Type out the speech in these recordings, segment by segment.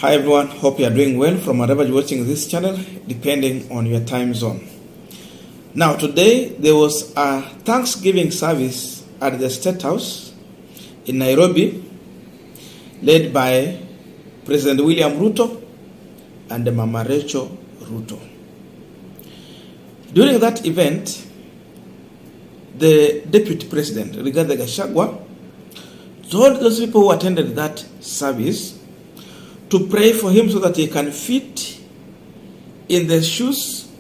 Hi everyone, hope you are doing well from wherever you're watching this channel, depending on your time zone. Now today there was a Thanksgiving service at the Statehouse in Nairobi, led by President William Ruto and Mama Rachel Ruto. During that event, the Deputy President, Rigathi Gachagua, told those people who attended that service to pray for him so that he can fit in the shoes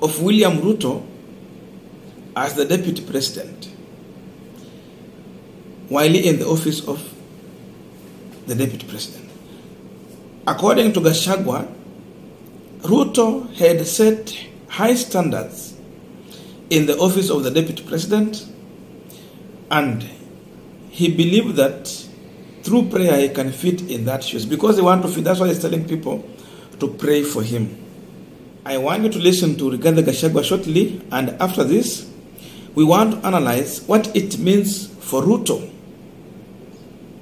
of William Ruto as the Deputy President while in the office of the Deputy President. According to Gashagwa, Ruto had set high standards in the office of the Deputy President, and he believed that through prayer he can fit in that shoes. Because they want to fit, that's why he's telling people to pray for him. I want you to listen to Rigathi Gachagua shortly, and after this, we want to analyze what it means for Ruto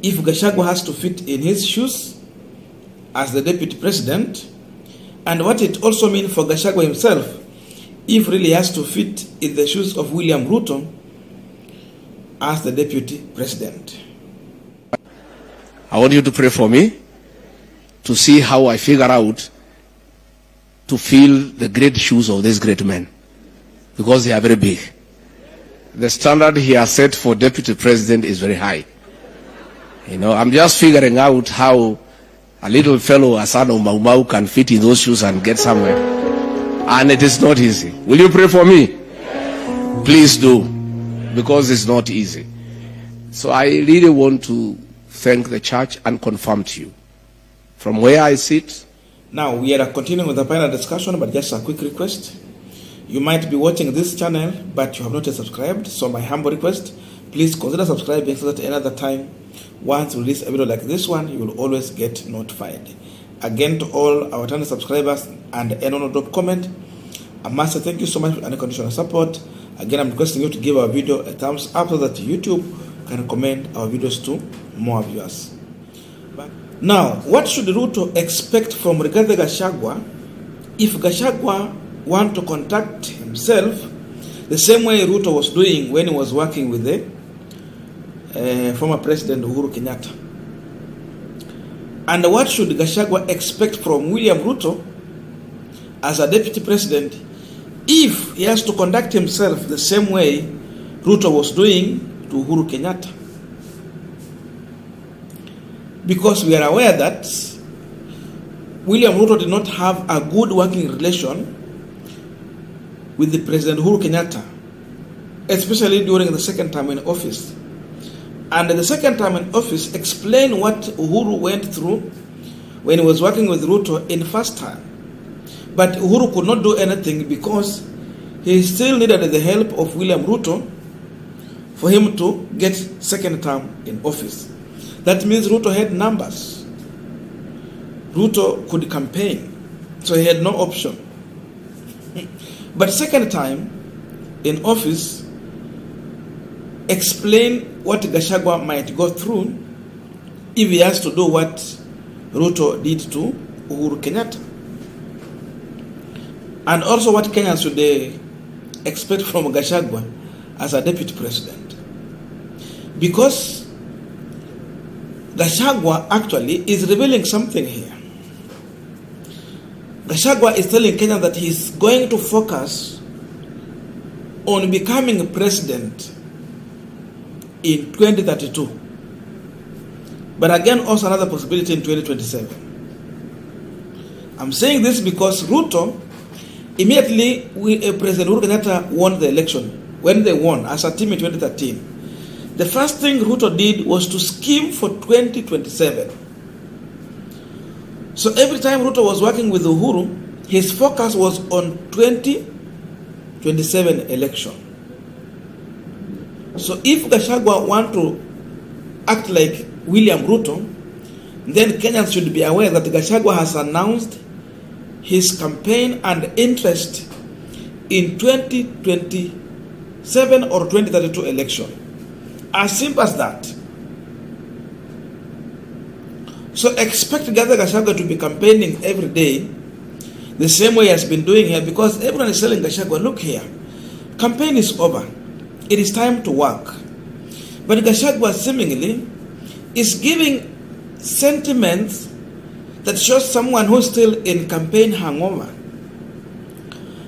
if Gachagua has to fit in his shoes as the Deputy President, and what it also means for Gachagua himself if really has to fit in the shoes of William Ruto as the Deputy President. I want you to pray for me to see how I figure out to fill the great shoes of this great man, because they are very big. The standard he has set for Deputy President is very high. You know, I'm just figuring out how a little fellow, a son of Mau Mau, can fit in those shoes and get somewhere. And it is not easy. Will you pray for me? Please do, because it's not easy. So I really want to thank the church and confirm to you from where I sit. Now we are continuing with the panel discussion, but just a quick request. You might be watching this channel but you have not yet subscribed, so my humble request, please consider subscribing so that another time once we release a video like this one, you will always get notified. Again, to all our channel subscribers and anyone who drop comment, I must say thank you so much for unconditional support. Again, I'm requesting you to give our video a thumbs up so that YouTube can recommend our videos to more viewers. Now, what should Ruto expect from Rigathi Gachagua if Gachagua want to conduct himself the same way Ruto was doing when he was working with the former President Uhuru Kenyatta? And what should Gachagua expect from William Ruto as a Deputy President if he has to conduct himself the same way Ruto was doing to Uhuru Kenyatta? Because we are aware that William Ruto did not have a good working relation with the President Uhuru Kenyatta, especially during the second term in office. And the second term in office explained what Uhuru went through when he was working with Ruto in first term. But Uhuru could not do anything because he still needed the help of William Ruto for him to get second term in office. That means Ruto had numbers. Ruto could campaign, so he had no option. But second time in office, explain what Gachagua might go through if he has to do what Ruto did to Uhuru Kenyatta. And also what Kenyans should they expect from Gachagua as a Deputy President. Because Gachagua actually is revealing something here. Gachagua is telling Kenya that he's going to focus on becoming president in 2032. But again, also another possibility in 2027. I'm saying this because Ruto, immediately President Uhuru Kenyatta won the election. When they won as a team in 2013, the first thing Ruto did was to scheme for 2027. So every time Ruto was working with Uhuru, his focus was on 2027 election. So if Gachagua want to act like William Ruto, then Kenyans should be aware that Gachagua has announced his campaign and interest in 2027 or 2032 election. As simple as that. So expect Gather Gashagwa to be campaigning every day the same way he has been doing here, because everyone is telling Gashagwa, look here, campaign is over. It is time to work. But Gashagwa seemingly is giving sentiments that shows someone who's still in campaign hangover.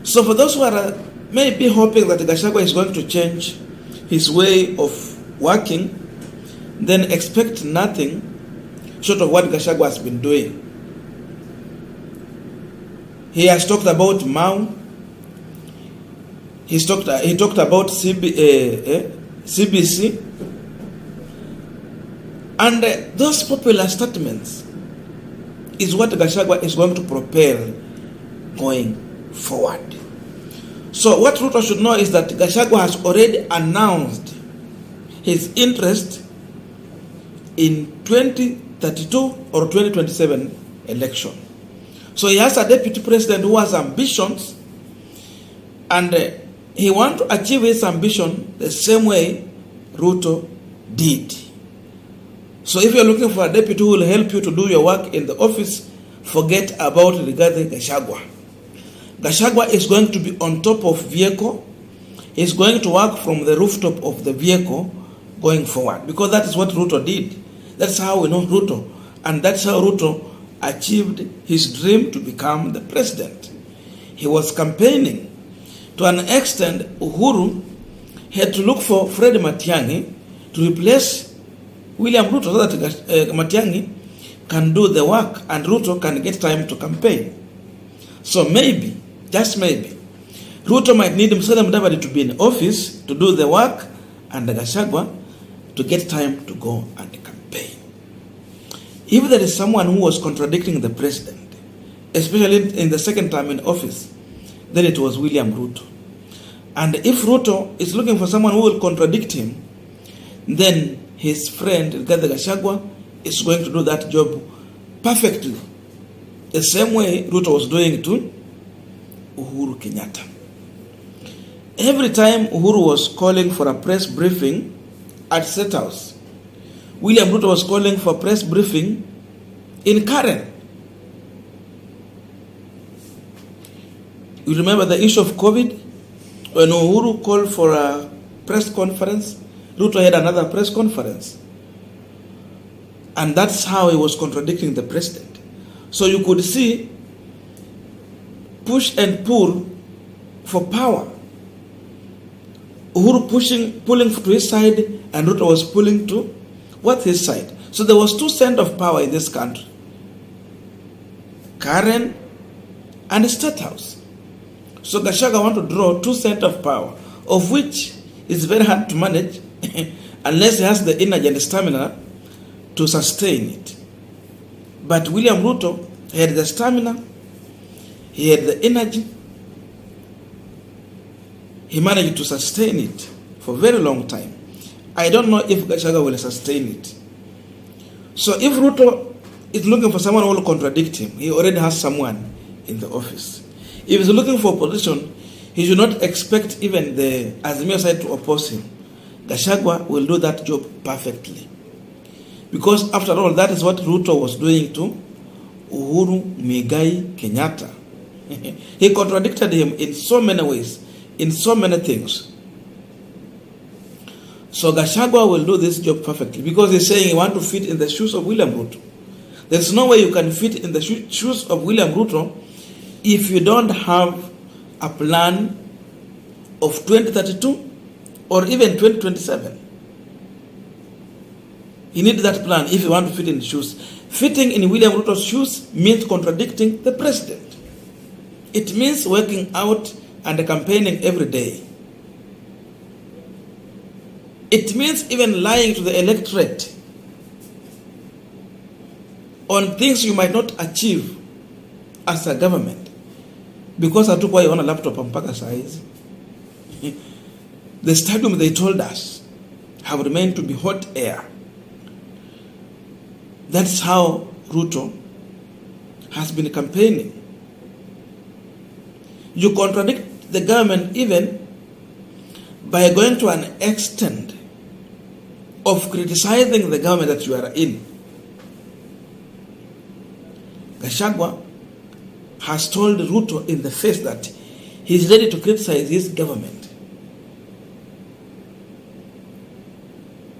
So for those who are maybe hoping that Gashagwa is going to change his way of working, then expect nothing short of what Gashagwa has been doing. He has talked about Mau. He talked about CBC. And those popular statements is what Gashagwa is going to propel going forward. So what Ruto should know is that Gashagwa has already announced his interest in 2032 or 2027 election. So he has a deputy president who has ambitions, and he wants to achieve his ambition the same way Ruto did. So if you're looking for a deputy who will help you to do your work in the office, forget about regarding Gachagua. Gachagua is going to be on top of vehicle. He's going to work from the rooftop of the vehicle going forward, because that is what Ruto did. That's how we know Ruto, and that's how Ruto achieved his dream to become the president. He was campaigning. To an extent, Uhuru had to look for Fred Matiang'i to replace William Ruto so that Matiang'i can do the work and Ruto can get time to campaign. So maybe, just maybe, Ruto might need Musalia Mudavadi to be in office to do the work and Gachagua to get time to go and campaign. If there is someone who was contradicting the president, especially in the second time in office, then it was William Ruto. And if Ruto is looking for someone who will contradict him, then his friend, Rigathi Gachagua, is going to do that job perfectly. The same way Ruto was doing to Uhuru Kenyatta. Every time Uhuru was calling for a press briefing at Statehouse, William Ruto was calling for press briefing in Karen. You remember the issue of COVID? When Uhuru called for a press conference, Ruto had another press conference. And that's how he was contradicting the president. So you could see push and pull for power. Uhuru pulling to his side, and Ruto was pulling to his side. So there was two centers of power in this country: Karen and Statehouse. So Gachagua want to draw two centers of power, of which is very hard to manage unless he has the energy and stamina to sustain it. But William Ruto had the stamina, he had the energy, he managed to sustain it for a very long time. I don't know if Gachagua will sustain it. So if Ruto is looking for someone who will contradict him, he already has someone in the office. If he's looking for a position, he should not expect even the Azimio side to oppose him. Gachagua will do that job perfectly. Because after all, that is what Ruto was doing to Uhuru Muigai Kenyatta. He contradicted him in so many ways, in so many things. So Gachagua will do this job perfectly, because he's saying he wants to fit in the shoes of William Ruto. There's no way you can fit in the shoes of William Ruto if you don't have a plan of 2032 or even 2027. You need that plan if you want to fit in shoes. Fitting in William Ruto's shoes means contradicting the president. It means working out and campaigning every day. It means even lying to the electorate on things you might not achieve as a government. Because hatukuwa iona laptop mpaka size. The stadium, they told us, have remained to be hot air. That's how Ruto has been campaigning. You contradict the government even by going to an extent of criticizing the government that you are in. Gashagwa has told Ruto in the face that he's ready to criticize his government,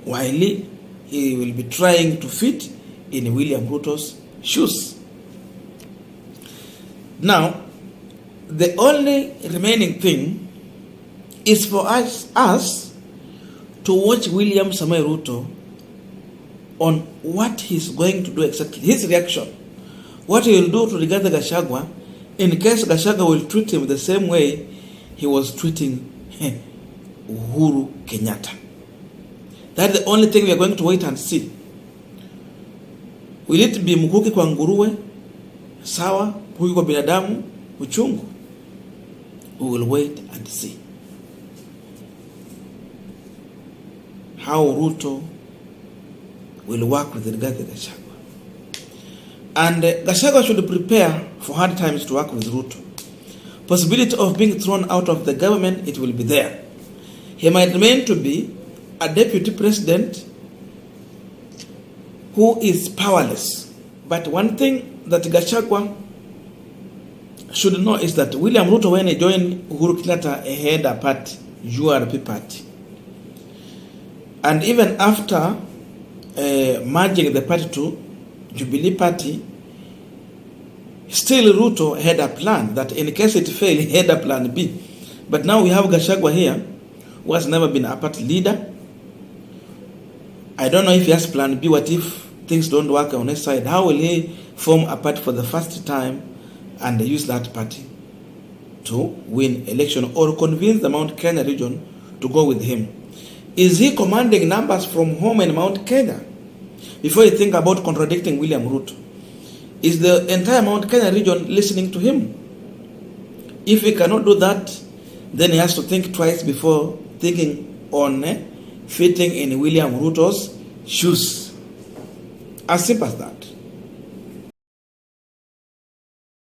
while he will be trying to fit in William Ruto's shoes. Now, the only remaining thing is for us to watch William Samoei Ruto on what he's going to do exactly, his reaction, what he will do to Rigathi Gachagua in case Gachagua will treat him the same way he was treating Uhuru Kenyatta. That's the only thing we are going to wait and see. Will it be mkuki kwa nguruwe, sawa, mkuki kwa binadamu, uchungu? We will wait and see how Ruto will work with Rigathi Gachagua. And Gachagua should prepare for hard times to work with Ruto. Possibility of being thrown out of the government, it will be there. He might remain to be a deputy president who is powerless. But one thing that Gachagua should know is that William Ruto, when he joined Uhuru Kenyatta, he had a party, URP party. And even after merging the party to Jubilee Party, still Ruto had a plan that in case it failed, he had a plan B. But now we have Gachagua here, who has never been a party leader. I don't know if he has plan B. What if things don't work on his side? How will he form a party for the first time and use that party to win election or convince the Mount Kenya region to go with him? Is he commanding numbers from home in Mount Kenya? Before you think about contradicting William Ruto, is the entire Mount Kenya region listening to him? If he cannot do that, then he has to think twice before thinking on fitting in William Ruto's shoes. As simple as that.